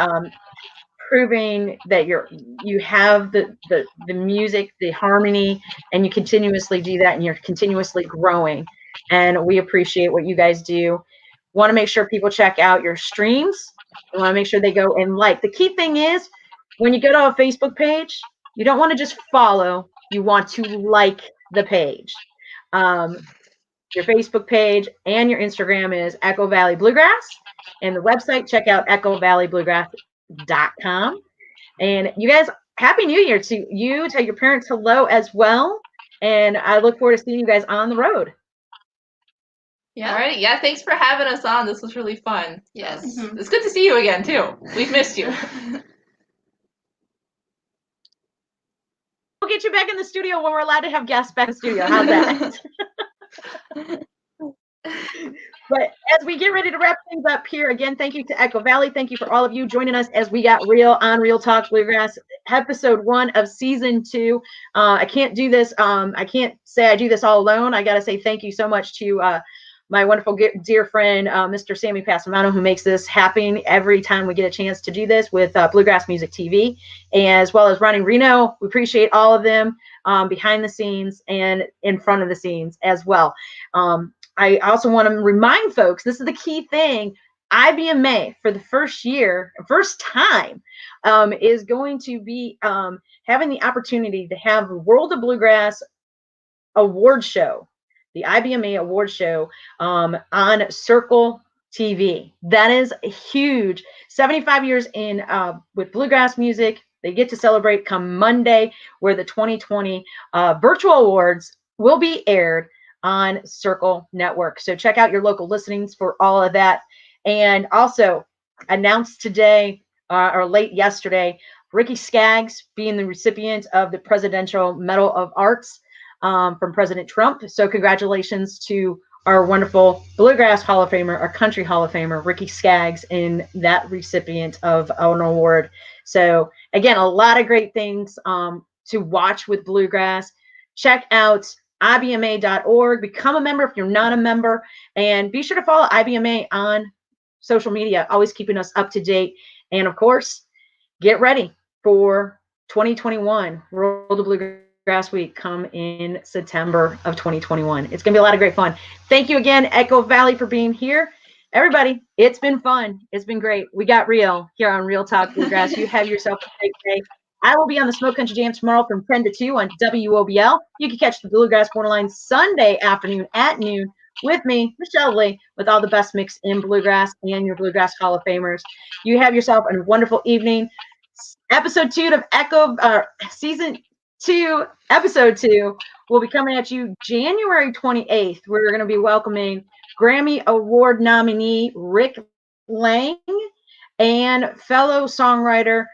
proving that you have the music, the harmony, and you continuously do that, and you're continuously growing. And we appreciate what you guys do. Want to make sure people check out your streams. We want to make sure they go and like. The key thing is when you go to a Facebook page, you don't want to just follow. You want to like the page. Your Facebook page and your Instagram is Echo Valley Bluegrass. And the website, check out echovalley.bluegrass.com. And you guys, Happy New Year to you. Tell your parents hello as well. And I look forward to seeing you guys on the road. Yeah. All right. Yeah. Thanks for having us on. This was really fun. Yes. It's good to see you again, too. We've missed you. We'll get you back in the studio when we're allowed to have guests back in the studio. How's that? But as we get ready to wrap things up here, again, thank you to Echo Valley. Thank you for all of you joining us as we got real on Real Talk Bluegrass, episode 1 of season 2. I can't do this. I can't say I do this all alone. I got to say thank you so much to my wonderful dear friend, Mr. Sammy Passamano, who makes this happen every time we get a chance to do this with Bluegrass Music TV, as well as Ronnie Reno. We appreciate all of them behind the scenes and in front of the scenes as well. I also want to remind folks, this is the key thing, IBMA for the first time, is going to be having the opportunity to have the World of Bluegrass award show, the IBMA award show on Circle TV. That is huge. 75 years in with bluegrass music. They get to celebrate come Monday, where the 2020 virtual awards will be aired on Circle Network. So check out your local listenings for all of that. And also announced today or late yesterday, Ricky Skaggs being the recipient of the Presidential Medal of Arts from President Trump. So congratulations to our wonderful Bluegrass Hall of Famer, our Country Hall of Famer, Ricky Skaggs, in that recipient of an award. So again, a lot of great things to watch with Bluegrass. Check out ibma.org. Become a member if you're not a member, and be sure to follow IBMA on social media, always keeping us up to date. And of course, get ready for 2021 World of Bluegrass Week come in September of 2021. It's going to be a lot of great fun. Thank you again, Echo Valley, for being here. Everybody, it's been fun. It's been great. We got real here on Real Talk Bluegrass. You have yourself a great day. I will be on the Smoke Country Jam tomorrow from 10 to 2 on WOBL. You can catch the Bluegrass Borderline Sunday afternoon at noon with me, Michelle Lee, with all the best mix in Bluegrass and your Bluegrass Hall of Famers. You have yourself a wonderful evening. Episode 2 of Echo, Season 2, Episode 2 will be coming at you January 28th. We're going to be welcoming Grammy Award nominee Rick Lang and fellow songwriter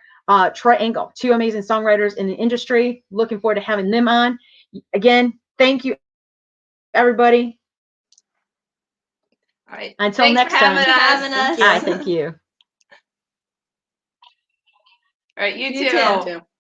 Troy Engel, 2 amazing songwriters in the industry. Looking forward to having them on. Again, thank you, everybody. All right. Until Thanks next for time. having us. Hi, thank you. All right, you You too. too.